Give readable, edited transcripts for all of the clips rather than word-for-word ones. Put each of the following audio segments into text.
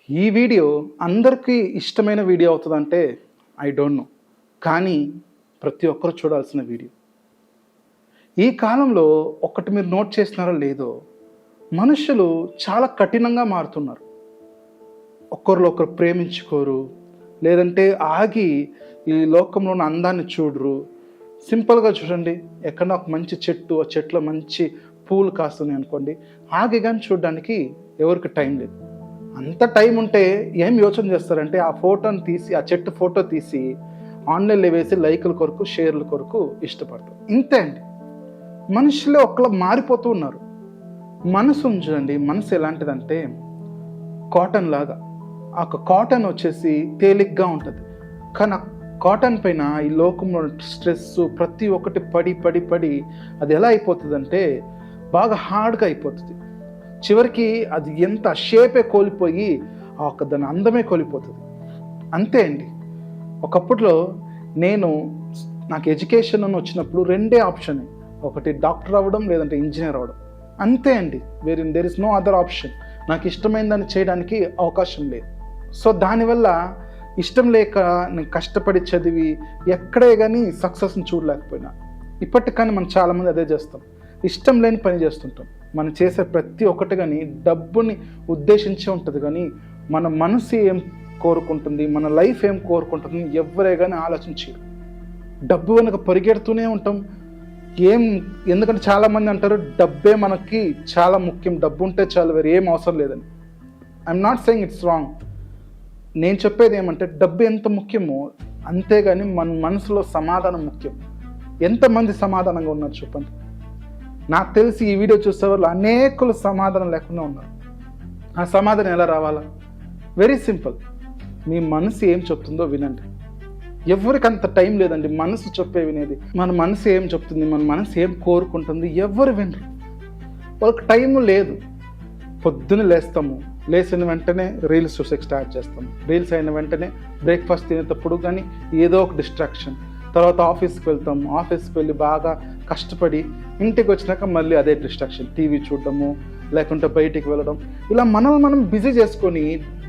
ఈ వీడియో అందరికీ ఇష్టమైన వీడియో అవుతుందంటే ఐ డోంట్ నో, కానీ ప్రతి ఒక్కరు చూడాల్సిన వీడియో. ఈ కాలంలో ఒకటి మీరు నోట్ చేస్తున్నారో లేదో, మనుషులు చాలా కఠినంగా మారుతున్నారు. ఒకరిలో ఒకరు ప్రేమించుకోరు, లేదంటే ఆగి ఈ లోకంలో ఉన్న అందాన్ని చూడరు. సింపుల్గా చూడండి, ఎక్కడో ఒక మంచి చెట్టు, ఆ చెట్లో మంచి పూలు కాస్తున్నాయి అనుకోండి, ఆగి కానీ చూడడానికి ఎవరికి టైం లేదు. అంత టైం ఉంటే ఏం యోచన చేస్తారంటే ఆ ఫోటోని తీసి, ఆ చెట్టు ఫోటో తీసి ఆన్లైన్లో వేసి లైకుల కొరకు, షేర్ల కొరకు ఇష్టపడతారు. ఇంతే అండి, మనుషులే ఒకలా మారిపోతూ ఉన్నారు. మనసు చూడండి, మనసు ఎలాంటిదంటే కాటన్ లాగా. ఆ కాటన్ వచ్చేసి తేలిగ్గా ఉంటుంది, కానీ ఆ కాటన్ పైన ఈ లోకంలో స్ట్రెస్ ప్రతి ఒక్కటి పడి పడి పడి అది ఎలా అయిపోతుందంటే బాగా హార్డ్గా అయిపోతుంది. చివరికి అది ఎంత షేపే కోల్పోయి దాని అందమే కోల్పోతుంది. అంతే అండి. ఒకప్పట్లో నాకు ఎడ్యుకేషన్ అని వచ్చినప్పుడు రెండే ఆప్షన్, ఒకటి డాక్టర్ అవ్వడం, లేదంటే ఇంజనీర్ అవ్వడం. అంతే అండి, there is no other option. నాకు ఇష్టమైన దాన్ని చేయడానికి అవకాశం లేదు. సో దానివల్ల ఇష్టం లేక నేను కష్టపడి చదివి ఎక్కడే కానీ సక్సెస్ని చూడలేకపోయినా. ఇప్పటికని మనం చాలామంది అదే చేస్తాం, ఇష్టం లేని పని చేస్తుంటాం. మనం చేసే ప్రతి ఒక్కటి కానీ డబ్బుని ఉద్దేశించి ఉంటుంది, కానీ మన మనసు ఏం కోరుకుంటుంది, మన లైఫ్ ఏం కోరుకుంటుంది ఎవరే కానీ ఆలోచించారు. డబ్బు వెనుక పరిగెడుతూనే ఉంటాం. ఎందుకంటే చాలామంది అంటారు డబ్బే మనకి చాలా ముఖ్యం, డబ్బు ఉంటే చాలు, వేరే ఏం అవసరం లేదని. I'm not saying it's wrong. నేను చెప్పేది ఏమంటే డబ్బు ఎంత ముఖ్యమో అంతేగాని మన మనసులో సమాధానం ముఖ్యం. ఎంతమంది సమాధానంగా ఉన్నారు చెప్పండి. నాకు తెలిసి ఈ వీడియో చూసే వాళ్ళు అనేకులు సమాధానం లేకుండా ఉన్నారు. ఆ సమాధానం ఎలా రావాలా? వెరీ సింపుల్, మీ మనసు ఏం చెప్తుందో వినండి. ఎవరికి అంత టైం లేదండి మనసు చెప్పే వినేది. మన మనసు ఏం చెప్తుంది, మన మనసు ఏం కోరుకుంటుంది ఎవరు వినరు. వాళ్ళకి టైం లేదు. పొద్దున లేచిన వెంటనే రీల్స్ చూసేకి స్టార్ట్ చేస్తాము. రీల్స్ అయిన వెంటనే బ్రేక్ఫాస్ట్ తినేటప్పుడు కానీ ఏదో ఒక డిస్ట్రాక్షన్. తర్వాత ఆఫీస్కి వెళ్తాము, ఆఫీస్కి వెళ్ళి బాగా కష్టపడి ఇంటికి వచ్చినాక మళ్ళీ అదే డిస్ట్రాక్షన్, టీవీ చూడడము, లేకుంటే బయటికి వెళ్ళడం. ఇలా మనం బిజీ చేసుకొని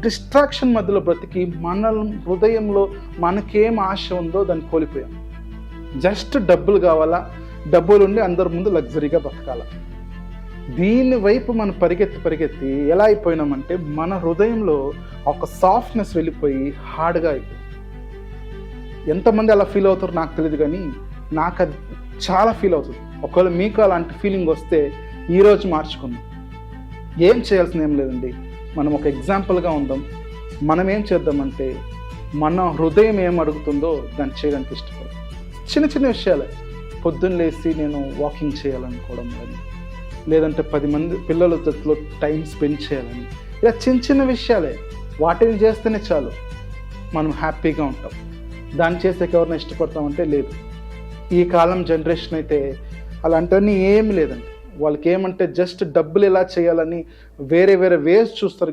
డిస్ట్రాక్షన్ మధ్యలో బ్రతికి మన హృదయంలో మనకేం ఆశ ఉందో దాన్ని కోల్పోయాం. జస్ట్ డబ్బులు కావాలా, డబ్బులు ఉండి అందరి ముందు లగ్జరీగా బతకాల. దీని వైపు మనం పరిగెత్తి ఎలా అయిపోయినామంటే మన హృదయంలో ఒక సాఫ్ట్నెస్ వెళ్ళిపోయి హార్డ్గా అయిపోయింది. ఎంతమంది అలా ఫీల్ అవుతారో నాకు తెలియదు, కానీ నాకు అది చాలా ఫీల్ అవుతుంది. ఒకవేళ మీకు అలాంటి ఫీలింగ్ వస్తే ఈరోజు మార్చుకుందాం. ఏం చేయాల్సిన ఏం లేదండి, మనం ఒక ఎగ్జాంపుల్గా ఉందాం. మనం ఏం చేద్దామంటే మన హృదయం ఏం అడుగుతుందో దాన్ని చేయడానికి ఇష్టపడతాం. చిన్న చిన్న విషయాలే, పొద్దున్న లేచి నేను వాకింగ్ చేయాలనుకోవడం కానీ, లేదంటే 10 మంది పిల్లలతో టైం స్పెండ్ చేయాలని, ఇలా చిన్న విషయాలే. వాటిని చేస్తేనే చాలు, మనం హ్యాపీగా ఉంటాం. దాన్ని చేసేకి ఎవరైనా ఇష్టపడతామంటే లేదు. ఈ కాలం జనరేషన్ అయితే అలాంటివన్నీ ఏమి లేదండి. వాళ్ళకి ఏమంటే జస్ట్ డబ్బులు ఎలా చేయాలని వేరే వేస్ చూస్తారు,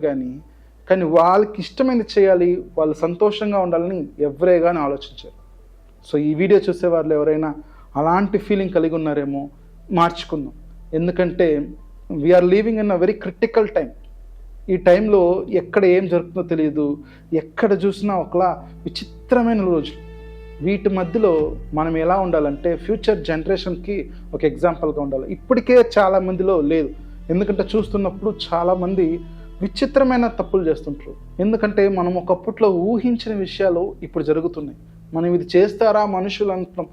కానీ వాళ్ళకి ఇష్టమైనది చేయాలి, వాళ్ళు సంతోషంగా ఉండాలని ఎవరే కానీ ఆలోచించారు. సో ఈ వీడియో చూసే వాళ్ళు ఎవరైనా అలాంటి ఫీలింగ్ కలిగి ఉన్నారేమో మార్చుకుందాం. ఎందుకంటే we are living in a very critical time. ఈ టైంలో ఎక్కడ ఏం జరుగుతుందో తెలియదు, ఎక్కడ చూసినా ఒకలా విచిత్రమైన రోజులు. వీటి మధ్యలో మనం ఎలా ఉండాలంటే ఫ్యూచర్ జనరేషన్కి ఒక ఎగ్జాంపుల్గా ఉండాలి. ఇప్పటికే చాలా మందిలో లేదు, ఎందుకంటే చూస్తున్నప్పుడు చాలామంది విచిత్రమైన తప్పులు చేస్తుంటారు. ఎందుకంటే మనం ఒకప్పట్లో ఊహించిన విషయాలు ఇప్పుడు జరుగుతున్నాయి. మనం ఇది చేస్తారా మనుషులు అంటున్నాం,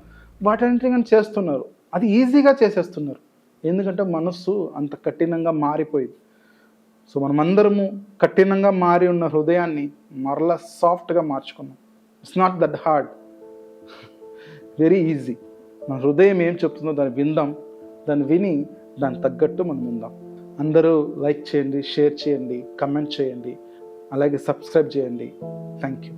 వాటన్నిటిని కానీ చేస్తున్నారు. అది ఈజీగా చేసేస్తున్నారు, ఎందుకంటే మనస్సు అంత కఠినంగా మారిపోయింది. సో మనమందరము కఠినంగా మారి ఉన్న హృదయాన్ని మరలా సాఫ్ట్గా మార్చుకున్నాం. It's not that hard, very easy. మన హృదయం ఏం చెప్తుందో దాన్ని విందాం, దాన్ని విని దాన్ని తగ్గట్టు మనం ఉందాం. అందరూ లైక్ చేయండి, షేర్ చేయండి, కమెంట్ చేయండి, అలాగే సబ్స్క్రైబ్ చేయండి. Thank you.